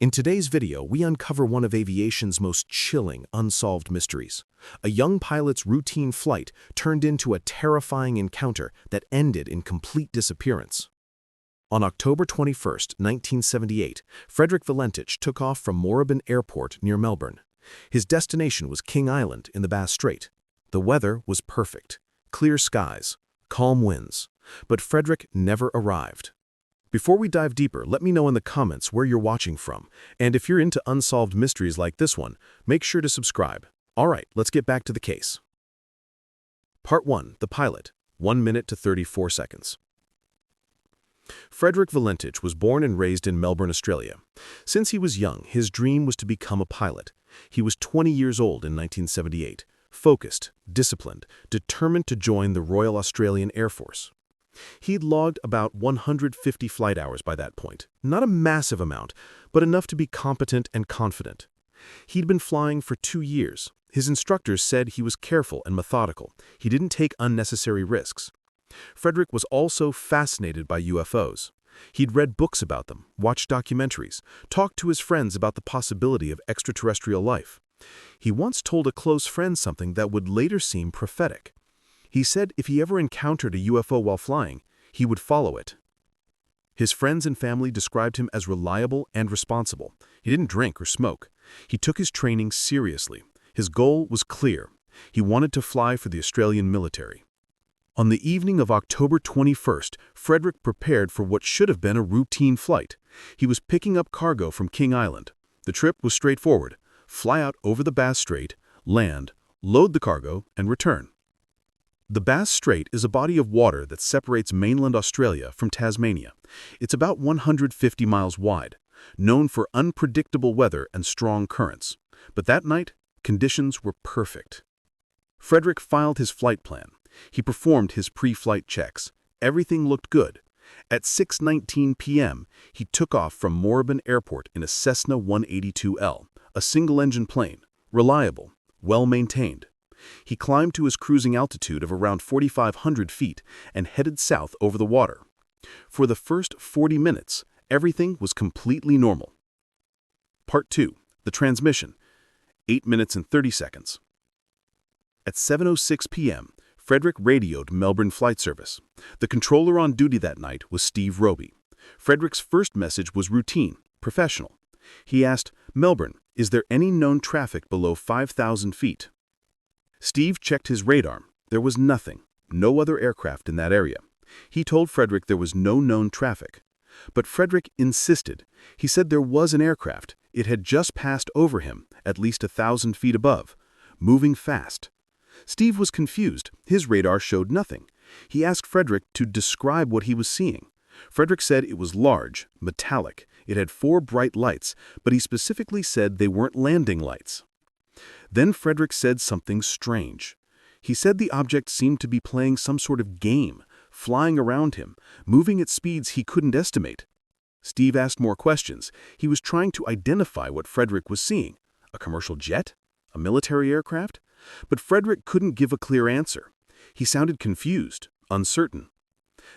In today's video, we uncover one of aviation's most chilling, unsolved mysteries. A young pilot's routine flight turned into a terrifying encounter that ended in complete disappearance. On October 21, 1978, Frederick Valentich took off from Melbourne Airport near Melbourne. His destination was King Island in the Bass Strait. The weather was perfect, clear skies, calm winds, but Frederick never arrived. Before we dive deeper, let me know in the comments where you're watching from, and if you're into unsolved mysteries like this one, make sure to subscribe. Alright, let's get back to the case. Part 1. The Pilot, 1 minute to 34 seconds. Frederick Valentich was born and raised in Melbourne, Australia. Since he was young, his dream was to become a pilot. He was 20 years old in 1978, focused, disciplined, determined to join the Royal Australian Air Force. He'd logged about 150 flight hours by that point, not a massive amount, but enough to be competent and confident. He'd been flying for 2 years. His instructors said he was careful and methodical. He didn't take unnecessary risks. Frederick was also fascinated by UFOs. He'd read books about them, watched documentaries, talked to his friends about the possibility of extraterrestrial life. He once told a close friend something that would later seem prophetic. He said if he ever encountered a UFO while flying, he would follow it. His friends and family described him as reliable and responsible. He didn't drink or smoke. He took his training seriously. His goal was clear. He wanted to fly for the Australian military. On the evening of October 21st, Frederick prepared for what should have been a routine flight. He was picking up cargo from King Island. The trip was straightforward. Fly out over the Bass Strait, land, load the cargo, and return. The Bass Strait is a body of water that separates mainland Australia from Tasmania. It's about 150 miles wide, known for unpredictable weather and strong currents. But that night, conditions were perfect. Frederick filed his flight plan. He performed his pre-flight checks. Everything looked good. At 6:19 p.m., he took off from Melbourne Airport in a Cessna 182L, a single-engine plane, reliable, well-maintained. He climbed to his cruising altitude of around 4,500 feet and headed south over the water. For the first 40 minutes, everything was completely normal. Part 2. The Transmission, 8 minutes and 30 seconds. At 7:06 p.m., Frederick radioed Melbourne Flight Service. The controller on duty that night was Steve Roby. Frederick's first message was routine, professional. He asked, "Melbourne, is there any known traffic below 5,000 feet?" Steve checked his radar. There was nothing, no other aircraft in that area. He told Frederick there was no known traffic. But Frederick insisted. He said there was an aircraft. It had just passed over him, at least 1,000 feet above, moving fast. Steve was confused. His radar showed nothing. He asked Frederick to describe what he was seeing. Frederick said it was large, metallic. It had 4 bright lights, but he specifically said they weren't landing lights. Then Frederick said something strange. He said the object seemed to be playing some sort of game, flying around him, moving at speeds he couldn't estimate. Steve asked more questions. He was trying to identify what Frederick was seeing. A commercial jet? A military aircraft? But Frederick couldn't give a clear answer. He sounded confused, uncertain.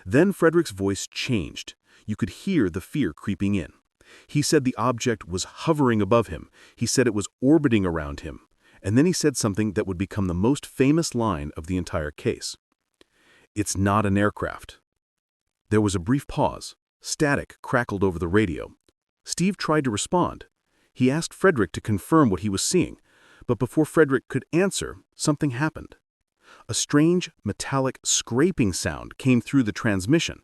Then Frederick's voice changed. You could hear the fear creeping in. He said the object was hovering above him. He said it was orbiting around him. And then he said something that would become the most famous line of the entire case. "It's not an aircraft." There was a brief pause. Static crackled over the radio. Steve tried to respond. He asked Frederick to confirm what he was seeing. But before Frederick could answer, something happened. A strange, metallic scraping sound came through the transmission.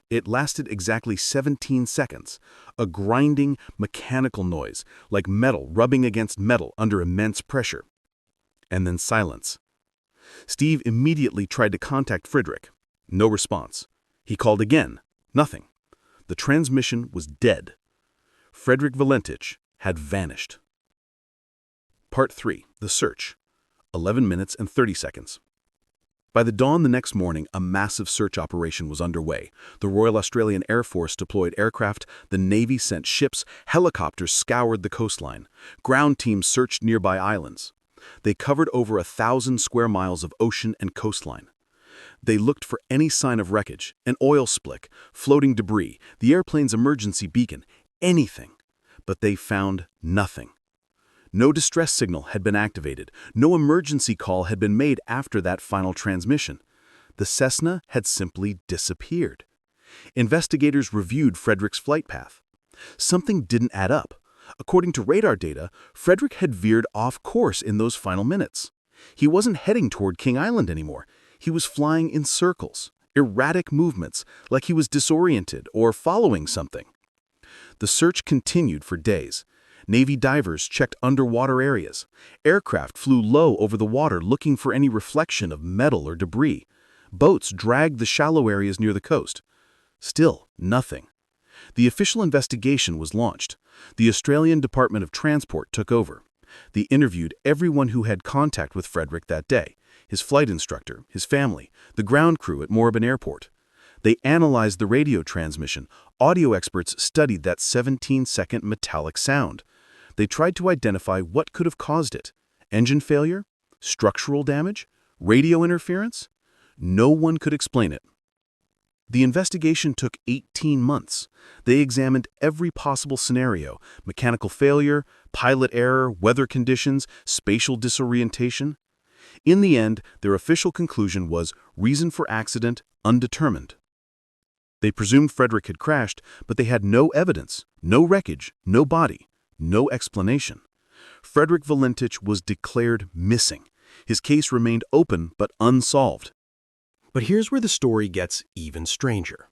It lasted exactly 17 seconds, a grinding, mechanical noise, like metal rubbing against metal under immense pressure. And then silence. Steve immediately tried to contact Frederick. No response. He called again. Nothing. The transmission was dead. Frederick Valentich had vanished. Part 3. The Search, 11 minutes and 30 seconds. By the dawn the next morning, a massive search operation was underway. The Royal Australian Air Force deployed aircraft, the Navy sent ships, helicopters scoured the coastline. Ground teams searched nearby islands. They covered over 1,000 square miles of ocean and coastline. They looked for any sign of wreckage, an oil slick, floating debris, the airplane's emergency beacon, anything. But they found nothing. No distress signal had been activated. No emergency call had been made after that final transmission. The Cessna had simply disappeared. Investigators reviewed Frederick's flight path. Something didn't add up. According to radar data, Frederick had veered off course in those final minutes. He wasn't heading toward King Island anymore. He was flying in circles, erratic movements, like he was disoriented or following something. The search continued for days. Navy divers checked underwater areas. Aircraft flew low over the water looking for any reflection of metal or debris. Boats dragged the shallow areas near the coast. Still, nothing. The official investigation was launched. The Australian Department of Transport took over. They interviewed everyone who had contact with Frederick that day, his flight instructor, his family, the ground crew at Melbourne Airport. They analyzed the radio transmission. Audio experts studied that 17-second metallic sound. They tried to identify what could have caused it. Engine failure? Structural damage? Radio interference? No one could explain it. The investigation took 18 months. They examined every possible scenario: mechanical failure, pilot error, weather conditions, spatial disorientation. In the end, their official conclusion was reason for accident undetermined. They presumed Frederick had crashed, but they had no evidence, no wreckage, no body, no explanation. Frederick Valentich was declared missing. His case remained open but unsolved. But here's where the story gets even stranger.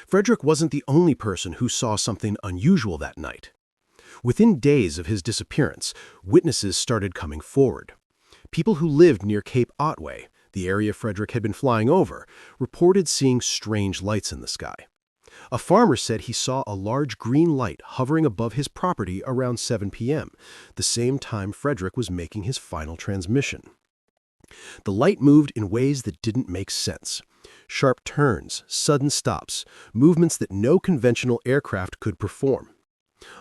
Frederick wasn't the only person who saw something unusual that night. Within days of his disappearance, witnesses started coming forward. People who lived near Cape Otway, the area Frederick had been flying over, reported seeing strange lights in the sky. A farmer said he saw a large green light hovering above his property around 7 p.m., the same time Frederick was making his final transmission. The light moved in ways that didn't make sense. Sharp turns, sudden stops, movements that no conventional aircraft could perform.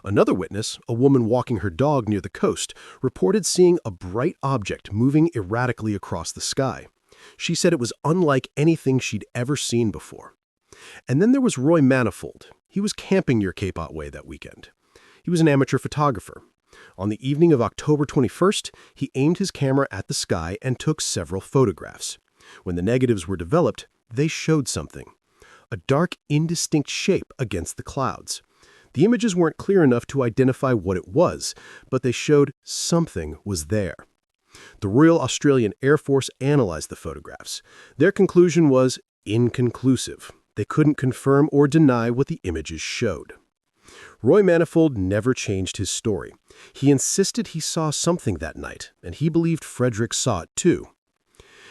Another witness, a woman walking her dog near the coast, reported seeing a bright object moving erratically across the sky. She said it was unlike anything she'd ever seen before. And then there was Roy Manifold. He was camping near Cape Otway that weekend. He was an amateur photographer. On the evening of October 21st, he aimed his camera at the sky and took several photographs. When the negatives were developed, they showed something: a dark, indistinct shape against the clouds. The images weren't clear enough to identify what it was, but they showed something was there. The Royal Australian Air Force analyzed the photographs. Their conclusion was inconclusive. They couldn't confirm or deny what the images showed. Roy Manifold never changed his story. He insisted he saw something that night, and he believed Frederick saw it too.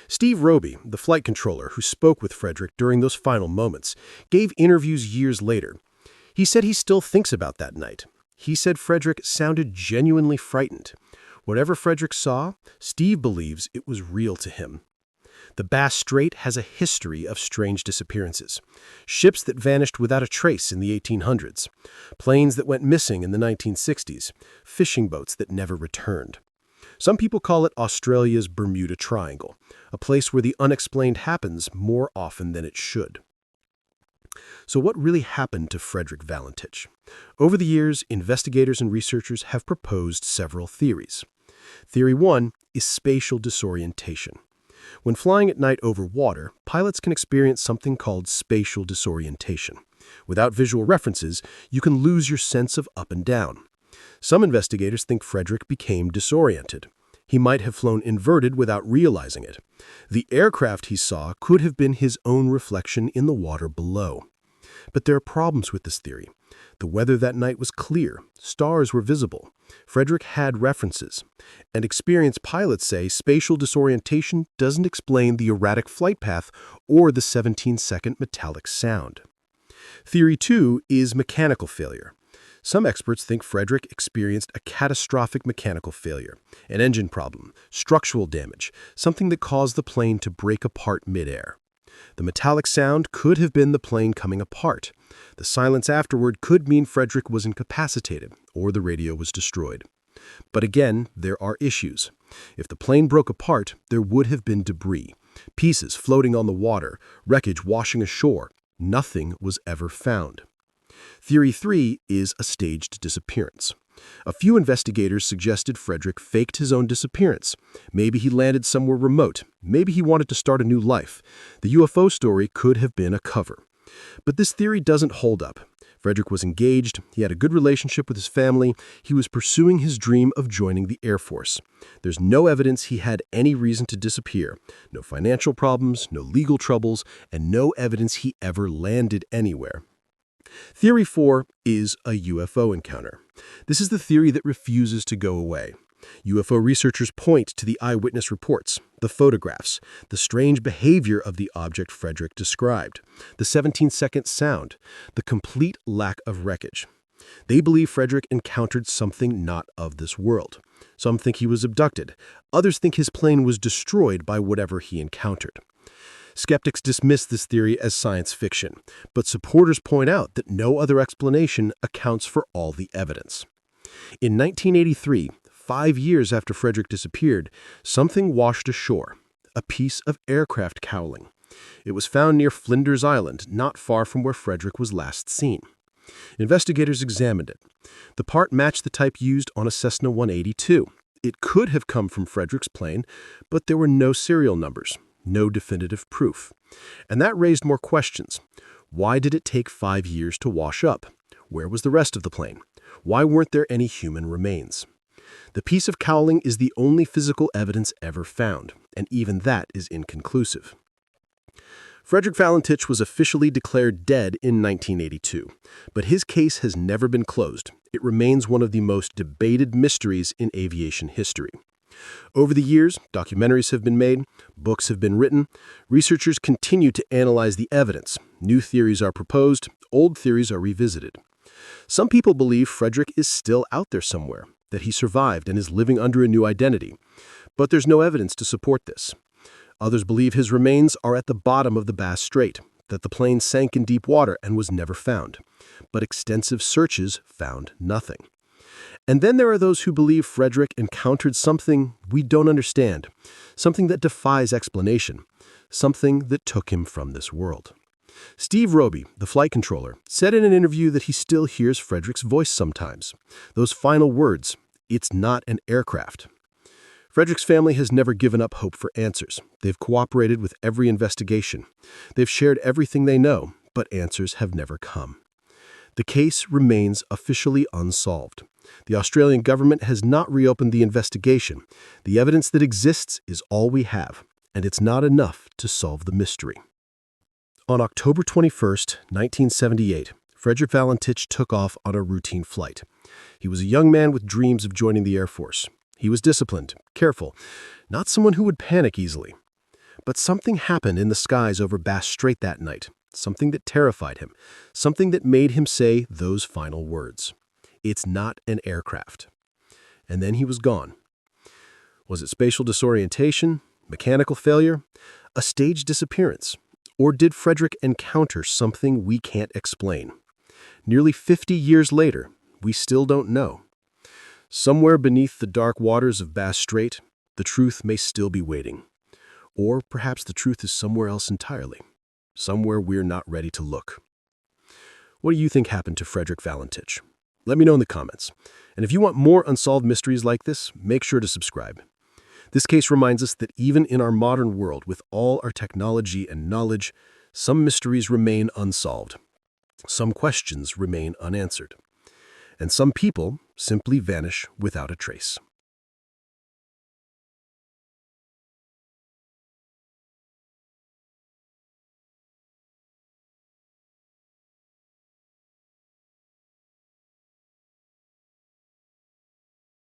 Steve Roby, the flight controller who spoke with Frederick during those final moments, gave interviews years later. He said he still thinks about that night. He said Frederick sounded genuinely frightened. Whatever Frederick saw, Steve believes it was real to him. The Bass Strait has a history of strange disappearances. Ships that vanished without a trace in the 1800s, planes that went missing in the 1960s, fishing boats that never returned. Some people call it Australia's Bermuda Triangle, a place where the unexplained happens more often than it should. So what really happened to Frederick Valentich? Over the years, investigators and researchers have proposed several theories. Theory 1 is spatial disorientation. When flying at night over water, pilots can experience something called spatial disorientation. Without visual references, you can lose your sense of up and down. Some investigators think Frederick became disoriented. He might have flown inverted without realizing it. The aircraft he saw could have been his own reflection in the water below. But there are problems with this theory. The weather that night was clear. Stars were visible. Frederick had references. And experienced pilots say spatial disorientation doesn't explain the erratic flight path or the 17-second metallic sound. Theory 2 is mechanical failure. Some experts think Frederick experienced a catastrophic mechanical failure, an engine problem, structural damage, something that caused the plane to break apart midair. The metallic sound could have been the plane coming apart. The silence afterward could mean Frederick was incapacitated or the radio was destroyed. But again, there are issues. If the plane broke apart, there would have been debris, pieces floating on the water, wreckage washing ashore. Nothing was ever found. Theory 3 is a staged disappearance. A few investigators suggested Frederick faked his own disappearance. Maybe he landed somewhere remote. Maybe he wanted to start a new life. The UFO story could have been a cover. But this theory doesn't hold up. Frederick was engaged, he had a good relationship with his family, he was pursuing his dream of joining the Air Force. There's no evidence he had any reason to disappear, no financial problems, no legal troubles, and no evidence he ever landed anywhere. Theory 4 is a UFO encounter. This is the theory that refuses to go away. UFO researchers point to the eyewitness reports, the photographs, the strange behavior of the object Frederick described, the 17-second sound, the complete lack of wreckage. They believe Frederick encountered something not of this world. Some think he was abducted. Others think his plane was destroyed by whatever he encountered. Skeptics dismiss this theory as science fiction, but supporters point out that no other explanation accounts for all the evidence. In 1983, 5 years after Frederick disappeared, something washed ashore, a piece of aircraft cowling. It was found near Flinders Island, not far from where Frederick was last seen. Investigators examined it. The part matched the type used on a Cessna 182. It could have come from Frederick's plane, but there were no serial numbers, no definitive proof. And that raised more questions. Why did it take 5 years to wash up? Where was the rest of the plane? Why weren't there any human remains? The piece of cowling is the only physical evidence ever found, and even that is inconclusive. Frederick Valentich was officially declared dead in 1982, but his case has never been closed. It remains one of the most debated mysteries in aviation history. Over the years, documentaries have been made, books have been written, researchers continue to analyze the evidence, new theories are proposed, old theories are revisited. Some people believe Frederick is still out there somewhere, that he survived and is living under a new identity. But there's no evidence to support this. Others believe his remains are at the bottom of the Bass Strait, that the plane sank in deep water and was never found. But extensive searches found nothing. And then there are those who believe Frederick encountered something we don't understand, something that defies explanation, something that took him from this world. Steve Roby, the flight controller, said in an interview that he still hears Frederick's voice sometimes. Those final words, "It's not an aircraft." Frederick's family has never given up hope for answers. They've cooperated with every investigation. They've shared everything they know, but answers have never come. The case remains officially unsolved. The Australian government has not reopened the investigation. The evidence that exists is all we have, and it's not enough to solve the mystery. On October 21, 1978, Frederick Valentich took off on a routine flight. He was a young man with dreams of joining the Air Force. He was disciplined, careful, not someone who would panic easily. But something happened in the skies over Bass Strait that night, something that terrified him, something that made him say those final words. "It's not an aircraft." And then he was gone. Was it spatial disorientation, mechanical failure, a staged disappearance? Or did Frederick encounter something we can't explain? Nearly 50 years later, we still don't know. Somewhere beneath the dark waters of Bass Strait, the truth may still be waiting. Or perhaps the truth is somewhere else entirely, somewhere we're not ready to look. What do you think happened to Frederick Valentich? Let me know in the comments. And if you want more unsolved mysteries like this, make sure to subscribe. This case reminds us that even in our modern world, with all our technology and knowledge, some mysteries remain unsolved. Some questions remain unanswered. And some people simply vanish without a trace.